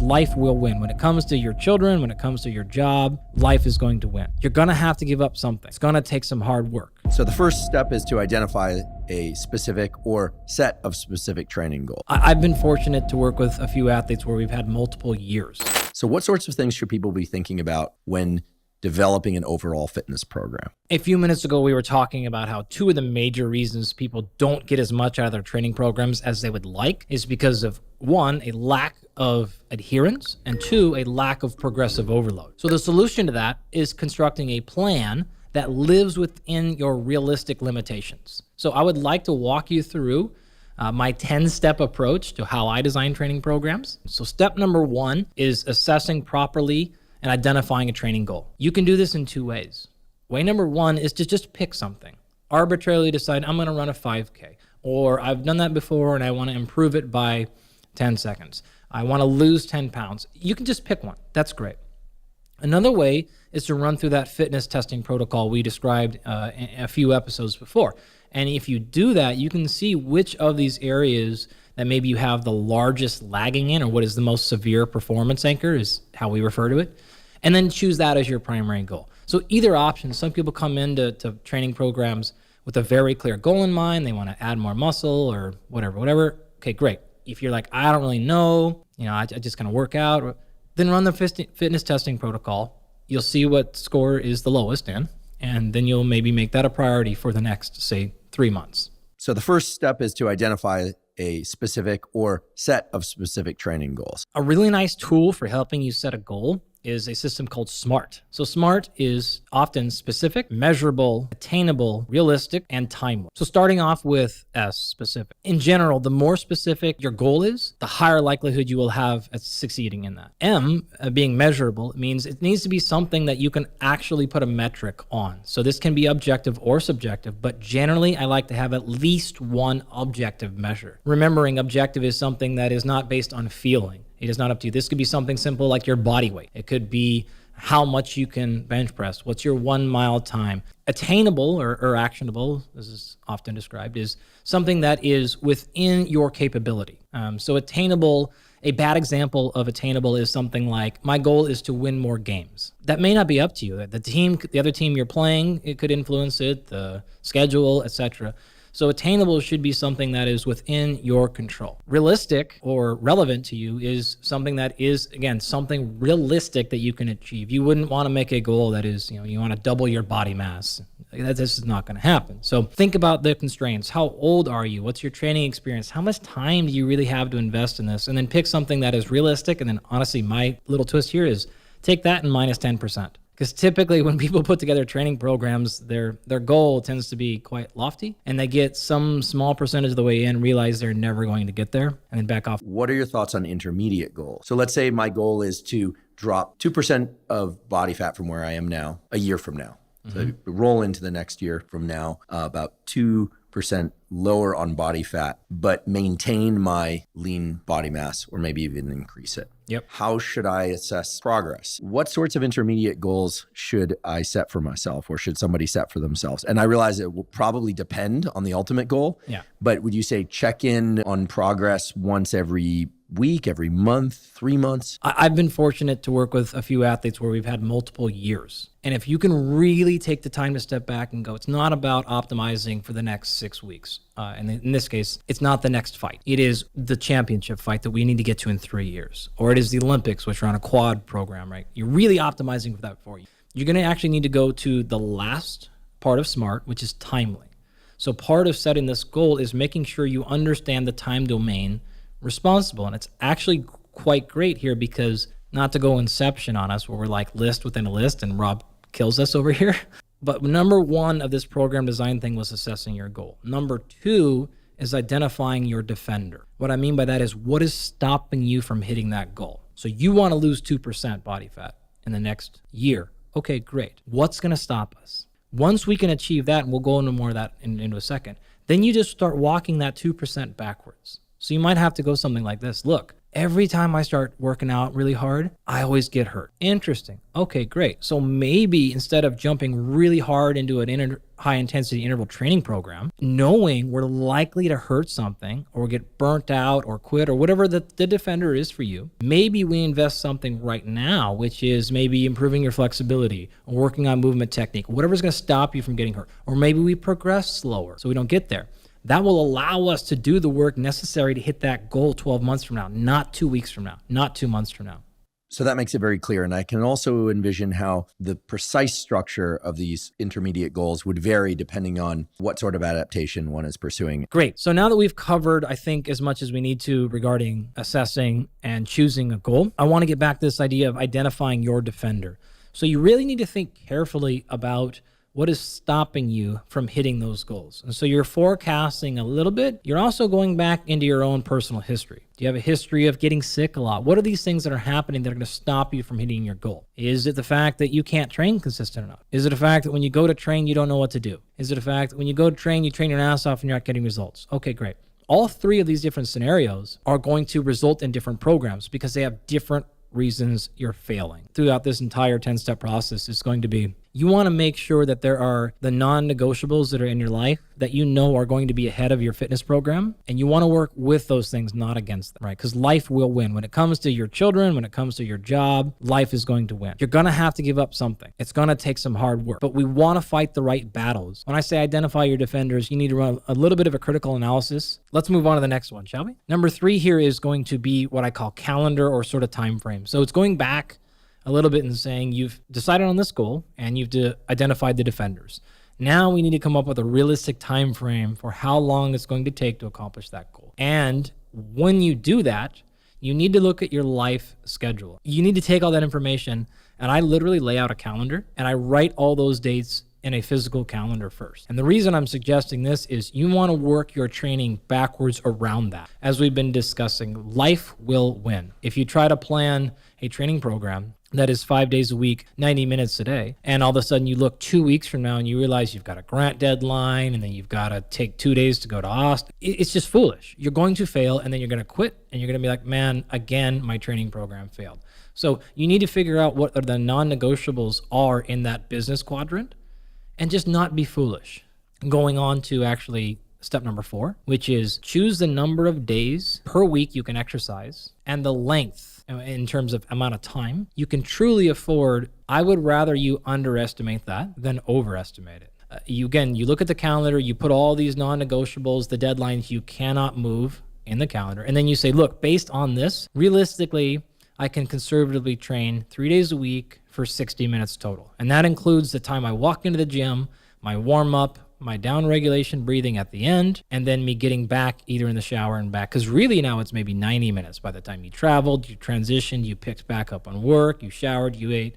life will win. When it comes to your children, when it comes to your job, life is going to win. You're going to have to give up something. It's going to take some hard work. So the first step is to identify a specific or set of specific training goals. I've been fortunate to work with a few athletes where we've had multiple years. So what sorts of things should people be thinking about when developing an overall fitness program? A few minutes ago, we were talking about how two of the major reasons people don't get as much out of their training programs as they would like is because of, one, a lack of adherence, and two, a lack of progressive overload. So the solution to that is constructing a plan that lives within your realistic limitations. So I would like to walk you through my 10-step approach to how I design training programs. So step number one is assessing properly and identifying a training goal. You can do this in two ways. Way number one is to just pick something. Arbitrarily decide, I'm gonna run a 5K, or I've done that before and I wanna improve it by 10 seconds. I wanna lose 10 pounds. You can just pick one, that's great. Another way is to run through that fitness testing protocol we described in a few episodes before. And if you do that, you can see which of these areas that maybe you have the largest lagging in, or what is the most severe performance anchor is how we refer to it, and then choose that as your primary goal. So either option, some people come into training programs with a very clear goal in mind. They want to add more muscle or whatever. Okay, great. If you're like, I don't really know, I just kind of work out, then run the fitness testing protocol. You'll see what score is the lowest in, and then you'll maybe make that a priority for the next, say, 3 months. So the first step is to identify a specific or set of specific training goals. A really nice tool for helping you set a goal is a system called SMART. So SMART is often specific, measurable, attainable, realistic, and timely. So starting off with S, specific. In general, the more specific your goal is, the higher likelihood you will have at succeeding in that. M, being measurable, it means it needs to be something that you can actually put a metric on. So this can be objective or subjective, but generally I like to have at least one objective measure. Remembering objective is something that is not based on feeling. It is not up to you. This could be something simple like your body weight. It could be how much you can bench press. What's your 1 mile time? Attainable or actionable, as is often described, is something that is within your capability. So attainable, a bad example of attainable is something like, my goal is to win more games. That may not be up to you. The other team you're playing, it could influence it, the schedule, etc. So attainable should be something that is within your control. Realistic or relevant to you is something that is, again, something realistic that you can achieve. You wouldn't want to make a goal that is, you want to double your body mass. This is not going to happen. So think about the constraints. How old are you? What's your training experience? How much time do you really have to invest in this? And then pick something that is realistic. And then honestly, my little twist here is take that and minus 10%. Because typically when people put together training programs, their goal tends to be quite lofty, and they get some small percentage of the way in, realize they're never going to get there, and then back off. What are your thoughts on intermediate goals? So let's say my goal is to drop 2% of body fat from where I am now a year from now. So roll into the next year from now, about 2% lower on body fat, but maintain my lean body mass or maybe even increase it. Yep. How should I assess progress? What sorts of intermediate goals should I set for myself, or should somebody set for themselves? And I realize it will probably depend on the ultimate goal. Yeah. But would you say check in on progress once every week, every month, 3 months? I've been fortunate to work with a few athletes where we've had multiple years. And if you can really take the time to step back and go, it's not about optimizing for the next 6 weeks. And in this case, it's not the next fight. It is the championship fight that we need to get to in 3 years. Or it is the Olympics, which are on a quad program, right? You're really optimizing for that for you. You're going to actually need to go to the last part of SMART, which is timely. So part of setting this goal is making sure you understand the time domain responsible. And it's actually quite great here because, not to go Inception on us where we're like list within a list and Rob kills us over here. But number one of this program design thing was assessing your goal. Number two is identifying your defender. What I mean by that is, what is stopping you from hitting that goal? So you want to lose 2% body fat in the next year. Okay, great. What's going to stop us? Once we can achieve that, and we'll go into more of that into a second, then you just start walking that 2% backwards. So you might have to go something like this. Look, every time I start working out really hard, I always get hurt. Interesting. Okay, great. So maybe instead of jumping really hard into an high intensity interval training program, knowing we're likely to hurt something or get burnt out or quit or whatever the defender is for you, maybe we invest something right now, which is maybe improving your flexibility or working on movement technique, whatever's going to stop you from getting hurt. Or maybe we progress slower so we don't get there. That will allow us to do the work necessary to hit that goal 12 months from now, not 2 weeks from now, not 2 months from now. So that makes it very clear. And I can also envision how the precise structure of these intermediate goals would vary depending on what sort of adaptation one is pursuing. Great. So now that we've covered, I think, as much as we need to regarding assessing and choosing a goal, I want to get back to this idea of identifying your defender. So you really need to think carefully about what is stopping you from hitting those goals. And so you're forecasting a little bit. You're also going back into your own personal history. Do you have a history of getting sick a lot? What are these things that are happening that are going to stop you from hitting your goal? Is it the fact that you can't train consistent enough? Is it a fact that when you go to train, you don't know what to do? Is it a fact that when you go to train, you train your ass off and you're not getting results? Okay, great. All three of these different scenarios are going to result in different programs because they have different reasons you're failing. Throughout this entire 10-step process is going to be, you want to make sure that there are the non-negotiables that are in your life that you know are going to be ahead of your fitness program, and you want to work with those things, not against them, right? Because life will win. When it comes to your children, when it comes to your job, life is going to win. You're going to have to give up something. It's going to take some hard work, but we want to fight the right battles. When I say identify your defenders, you need to run a little bit of a critical analysis. Let's move on to the next one, shall we? Number 3 here is going to be what I call calendar or sort of time frame. So it's going back a little bit and saying you've decided on this goal and you've identified the defenders. Now we need to come up with a realistic time frame for how long it's going to take to accomplish that goal. And when you do that, you need to look at your life schedule. You need to take all that information, and I literally lay out a calendar and I write all those dates in a physical calendar first. And the reason I'm suggesting this is you want to work your training backwards around that. As we've been discussing, life will win. If you try to plan a training program that is 5 days a week, 90 minutes a day, and all of a sudden you look 2 weeks from now and you realize you've got a grant deadline and then you've got to take 2 days to go to Austin, it's just foolish. You're going to fail and then you're going to quit and you're going to be like, man, again, my training program failed. So you need to figure out what the non-negotiables are in that business quadrant and just not be foolish. Going on to actually step number 4, which is choose the number of days per week you can exercise and the length in terms of amount of time you can truly afford. I would rather you underestimate that than overestimate it. You look at the calendar, you put all these non-negotiables, the deadlines you cannot move in the calendar, and then you say, look, based on this, realistically, I can conservatively train 3 days a week for 60 minutes total. And that includes the time I walk into the gym, my warm-up, my down regulation breathing at the end, and then me getting back either in the shower and back. Because really now it's maybe 90 minutes by the time you traveled, you transitioned, you picked back up on work, you showered, you ate,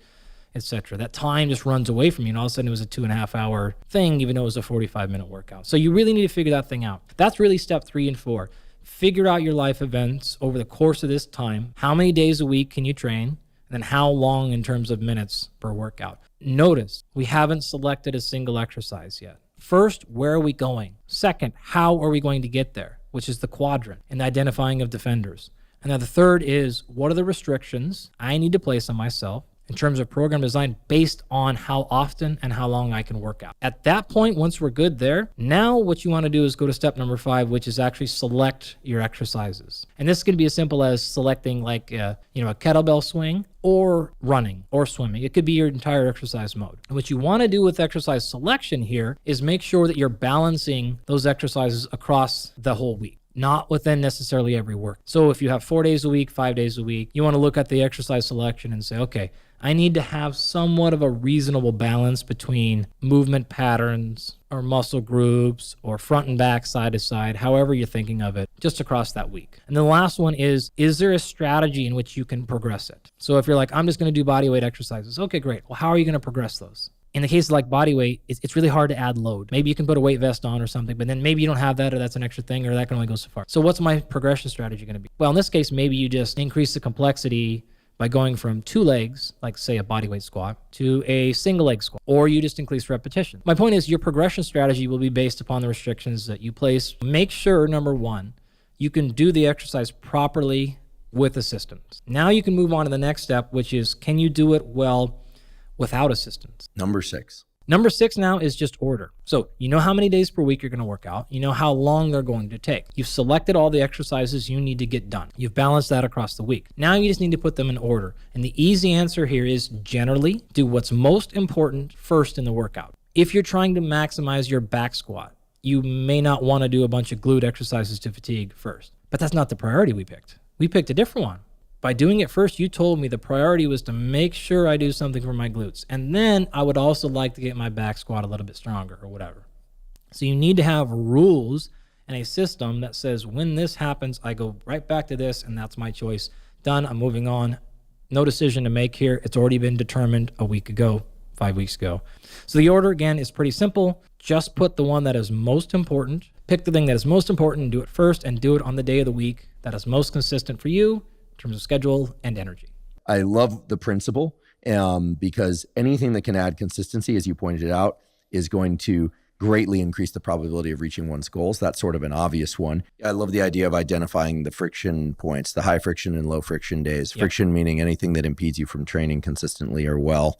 etc. That time just runs away from you, and all of a sudden it was a 2.5 hour thing, even though it was a 45-minute workout. So you really need to figure that thing out. That's really step 3 and 4. Figure out your life events over the course of this time. How many days a week can you train? And then how long in terms of minutes per workout? Notice we haven't selected a single exercise yet. First, where are we going? Second, how are we going to get there? Which is the quadrant and the identifying of defenders. And then the third is, what are the restrictions I need to place on myself in terms of program design based on how often and how long I can work out? At that point, once we're good there, now what you want to do is go to step number 5, which is actually select your exercises. And this can be as simple as selecting like a kettlebell swing or running or swimming. It could be your entire exercise mode. And what you want to do with exercise selection here is make sure that you're balancing those exercises across the whole week, not within necessarily every work. So if you have 4 days a week, 5 days a week, you want to look at the exercise selection and say, okay, I need to have somewhat of a reasonable balance between movement patterns or muscle groups or front and back, side to side, however you're thinking of it, just across that week. And the last one is there a strategy in which you can progress it? So if you're like, I'm just going to do body weight exercises. Okay, great. Well, how are you going to progress those? In the case of like body weight, it's really hard to add load. Maybe you can put a weight vest on or something, but then maybe you don't have that, or that's an extra thing, or that can only go so far. So what's my progression strategy going to be? Well, in this case, maybe you just increase the complexity by going from 2 legs, like say a bodyweight squat, to a single leg squat, or you just increase repetition. My point is your progression strategy will be based upon the restrictions that you place. Make sure, number 1, you can do the exercise properly with assistance. Now you can move on to the next step, which is, can you do it well without assistance? Number 6. Number 6 now is just order. So you know how many days per week you're going to work out. You know how long they're going to take. You've selected all the exercises you need to get done. You've balanced that across the week. Now you just need to put them in order. And the easy answer here is generally do what's most important first in the workout. If you're trying to maximize your back squat, you may not want to do a bunch of glute exercises to fatigue first. But that's not the priority we picked. We picked a different one. By doing it first, you told me the priority was to make sure I do something for my glutes. And then I would also like to get my back squat a little bit stronger or whatever. So you need to have rules and a system that says when this happens, I go right back to this and that's my choice. Done, I'm moving on. No decision to make here. It's already been determined a week ago, 5 weeks ago. So the order again is pretty simple. Just put the one that is most important. Pick the thing that is most important and do it first and do it on the day of the week that is most consistent for you in terms of schedule and energy. I love the principle because anything that can add consistency, as you pointed out, is going to greatly increase the probability of reaching one's goals. That's sort of an obvious one. I love the idea of identifying the friction points, the high friction and low friction days. Yep. Friction meaning anything that impedes you from training consistently or well.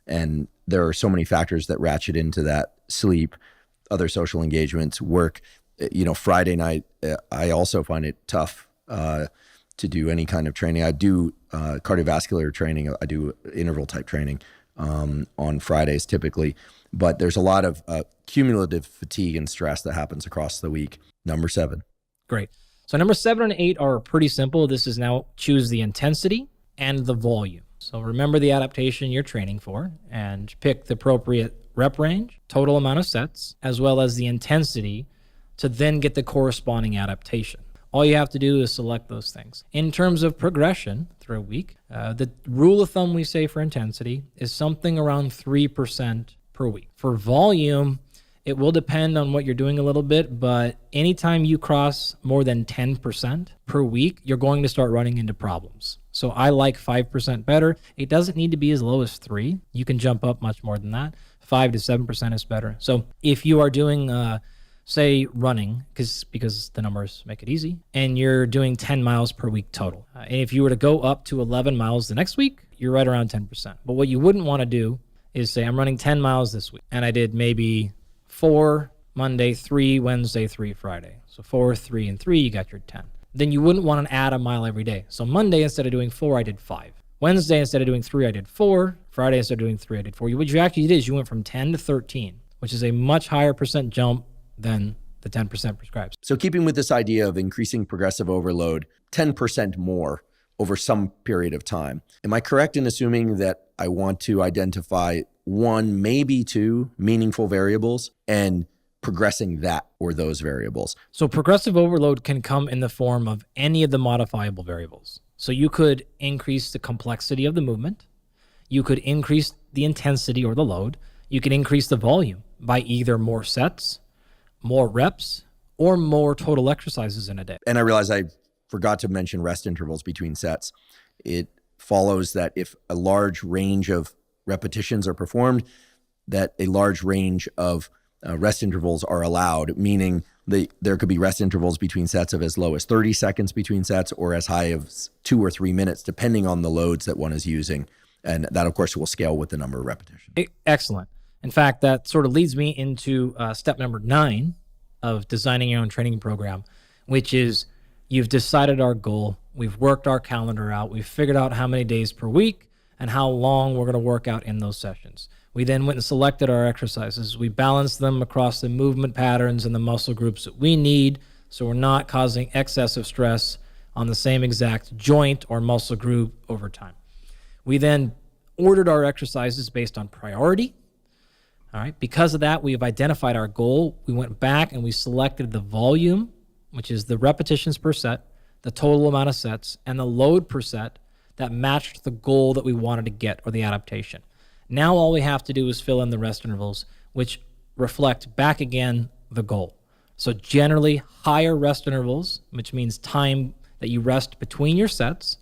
And there are so many factors that ratchet into that: sleep, other social engagements, work. Friday night, I also find it tough to do any kind of training. I do cardiovascular training. I do interval type training on Fridays typically, but there's a lot of cumulative fatigue and stress that happens across the week. Number 7. Great. So number 7 and 8 are pretty simple. This is now choose the intensity and the volume. So remember the adaptation you're training for and pick the appropriate rep range, total amount of sets, as well as the intensity to then get the corresponding adaptation. All you have to do is select those things. In terms of progression through a week, the rule of thumb we say for intensity is something around 3% per week. For volume, it will depend on what you're doing a little bit, but anytime you cross more than 10% per week, you're going to start running into problems. So I like 5% better. It doesn't need to be as low as 3. You can jump up much more than that. 5 to 7% is better. So if you are doing say running, because the numbers make it easy, and you're doing 10 miles per week total. And if you were to go up to 11 miles the next week, you're right around 10%. But what you wouldn't want to do is say, I'm running 10 miles this week, and I did maybe 4 Monday, 3 Wednesday, 3 Friday. So 4, 3, and 3, you got your 10. Then you wouldn't want to add a mile every day. So Monday, instead of doing 4, I did 5. Wednesday, instead of doing 3, I did 4. Friday, instead of doing 3, I did 4. What you actually did is you went from 10 to 13, which is a much higher percent jump than the 10% prescribes. So keeping with this idea of increasing progressive overload 10% more over some period of time, am I correct in assuming that I want to identify 1, maybe 2 meaningful variables and progressing that or those variables? So progressive overload can come in the form of any of the modifiable variables. So you could increase the complexity of the movement. You could increase the intensity or the load. You could increase the volume by either more sets, more reps, or more total exercises in a day. And I realize I forgot to mention rest intervals between sets. It follows that if a large range of repetitions are performed, that a large range of rest intervals are allowed, meaning there could be rest intervals between sets of as low as 30 seconds between sets or as high as 2 or 3 minutes, depending on the loads that one is using. And that, of course, will scale with the number of repetitions. Excellent. In fact, that sort of leads me into step number 9 of designing your own training program, which is you've decided our goal. We've worked our calendar out. We've figured out how many days per week and how long we're going to work out in those sessions. We then went and selected our exercises. We balanced them across the movement patterns and the muscle groups that we need, so we're not causing excessive stress on the same exact joint or muscle group over time. We then ordered our exercises based on priority. All right. Because of that, we've identified our goal. We went back and we selected the volume, which is the repetitions per set, the total amount of sets, and the load per set that matched the goal that we wanted to get or the adaptation. Now all we have to do is fill in the rest intervals, which reflect back again the goal. So generally higher rest intervals, which means time that you rest between your sets,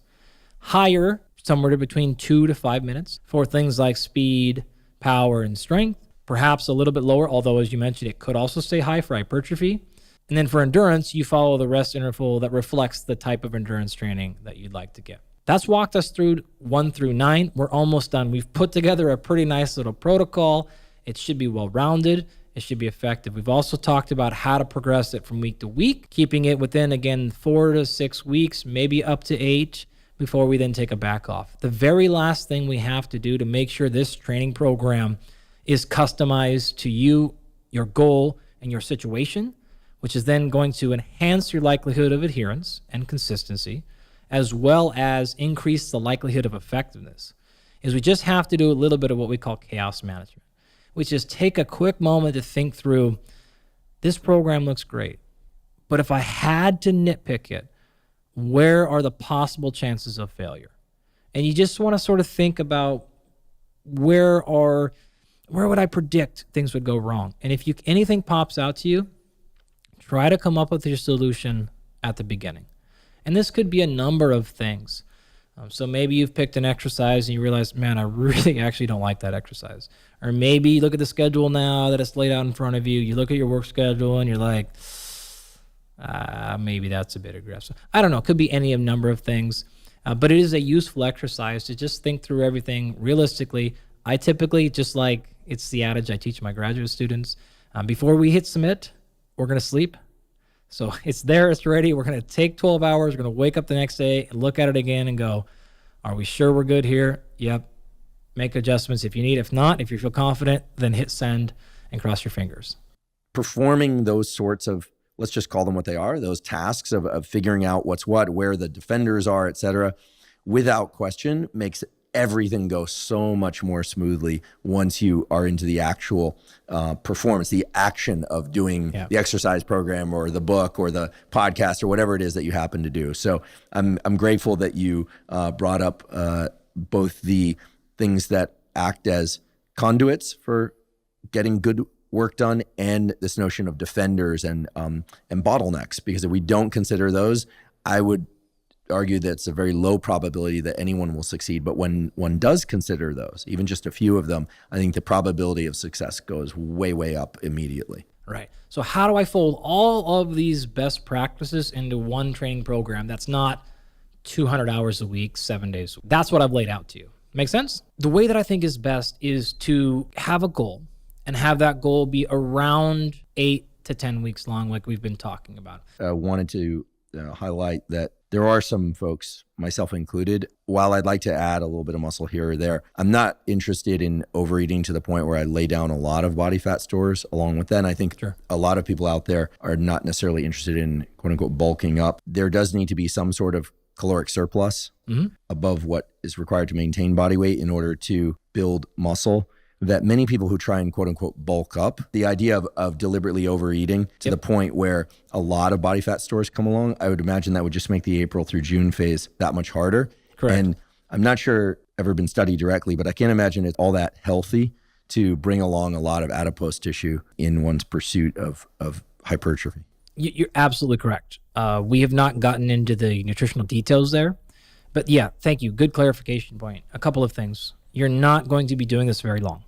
higher, somewhere between 2 to 5 minutes for things like speed, power, and strength. Perhaps a little bit lower, although as you mentioned, it could also stay high for hypertrophy. And then for endurance, you follow the rest interval that reflects the type of endurance training that you'd like to get. That's walked us through 1 through 9. We're almost done. We've put together a pretty nice little protocol. It should be well-rounded. It should be effective. We've also talked about how to progress it from week to week, keeping it within, again, 4 to 6 weeks, maybe up to 8, before we then take a back off. The very last thing we have to do to make sure this training program is customized to you, your goal, and your situation, which is then going to enhance your likelihood of adherence and consistency, as well as increase the likelihood of effectiveness, is we just have to do a little bit of what we call chaos management, which is take a quick moment to think through, this program looks great, but if I had to nitpick it, where are the possible chances of failure? And you just want to sort of think about where would I predict things would go wrong? And if anything pops out to you, try to come up with your solution at the beginning. And this could be a number of things. So maybe you've picked an exercise and you realize, man, I really actually don't like that exercise. Or maybe you look at the schedule now that it's laid out in front of you. You look at your work schedule and you're like, maybe that's a bit aggressive. I don't know. It could be any number of things. But it is a useful exercise to just think through everything realistically. I typically, just like it's the adage I teach my graduate students, before we hit submit, we're going to sleep. So it's there, it's ready. We're going to take 12 hours. We're going to wake up the next day and look at it again and go, are we sure we're good here? Yep. Make adjustments if you need. If not, if you feel confident, then hit send and cross your fingers. Performing those sorts of, let's just call them what they are, those tasks of figuring out what's what, where the defenders are, et cetera, without question makes everything go so much more smoothly once you are into the actual performance, the action of doing the exercise program or the book or the podcast or whatever it is that you happen to do. So I'm grateful that you brought up both the things that act as conduits for getting good work done and this notion of defenders and bottlenecks, because if we don't consider those, I would argue that it's a very low probability that anyone will succeed. But when one does consider those, even just a few of them, I think the probability of success goes way, way up immediately. Right. So how do I fold all of these best practices into one training program that's not 200 hours a week, 7 days? That's what I've laid out to you. Make sense? The way that I think is best is to have a goal and have that goal be around 8 to 10 weeks long, like we've been talking about. I wanted to highlight that there are some folks, myself included, while I'd like to add a little bit of muscle here or there, I'm not interested in overeating to the point where I lay down a lot of body fat stores along with that. And I think a lot of people out there are not necessarily interested in quote unquote bulking up. There does need to be some sort of caloric surplus above what is required to maintain body weight in order to build muscle. That many people who try and quote unquote bulk up, the idea of deliberately overeating to the point where a lot of body fat stores come along, I would imagine that would just make the April through June phase that much harder. Correct. And I'm not sure ever been studied directly, but I can't imagine it's all that healthy to bring along a lot of adipose tissue in one's pursuit of hypertrophy. You're absolutely correct. We have not gotten into the nutritional details there, but yeah, thank you. Good clarification point. A couple of things. You're not going to be doing this very long.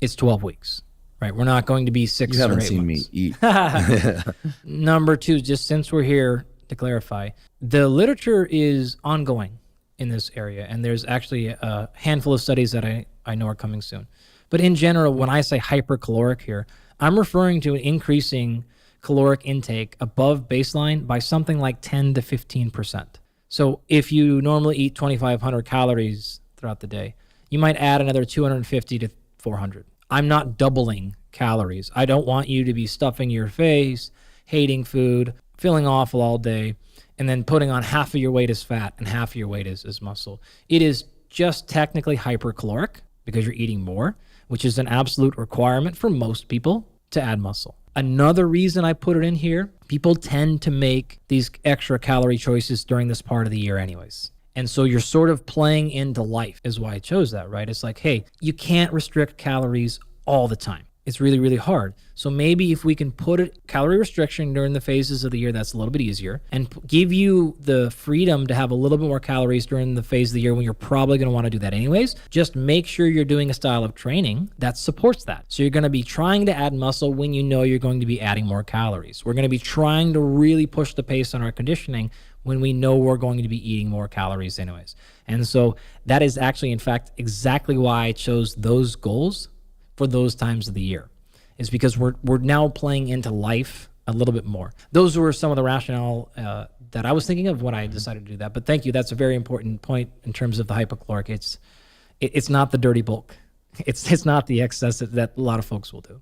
It's 12 weeks, right? We're not going to be 6 or 8 months. You haven't seen me eat. Number two, just since we're here to clarify, the literature is ongoing in this area, and there's actually a handful of studies that I know are coming soon. But in general, when I say hypercaloric here, I'm referring to an increasing caloric intake above baseline by something like 10 to 15%. So if you normally eat 2,500 calories throughout the day, you might add another 250 to 400. I'm not doubling calories. I don't want you to be stuffing your face, hating food, feeling awful all day, and then putting on half of your weight as fat and half of your weight as muscle. It is just technically hypercaloric because you're eating more, which is an absolute requirement for most people to add muscle. Another reason I put it in here, people tend to make these extra calorie choices during this part of the year anyways. And so you're sort of playing into life is why I chose that, right? It's like, hey, you can't restrict calories all the time. It's really, really hard. So maybe if we can put a calorie restriction during the phases of the year, that's a little bit easier, and give you the freedom to have a little bit more calories during the phase of the year when you're probably going to want to do that anyways. Just make sure you're doing a style of training that supports that. So you're going to be trying to add muscle when you know you're going to be adding more calories. We're going to be trying to really push the pace on our conditioning when we know we're going to be eating more calories anyways. And so that is actually, in fact, exactly why I chose those goals, for those times of the year, is because we're now playing into life a little bit more. Those were some of the rationale that I was thinking of when I decided to do that. But thank you. That's a very important point in terms of the hypochlorite. It's not the dirty bulk. It's not the excess that a lot of folks will do.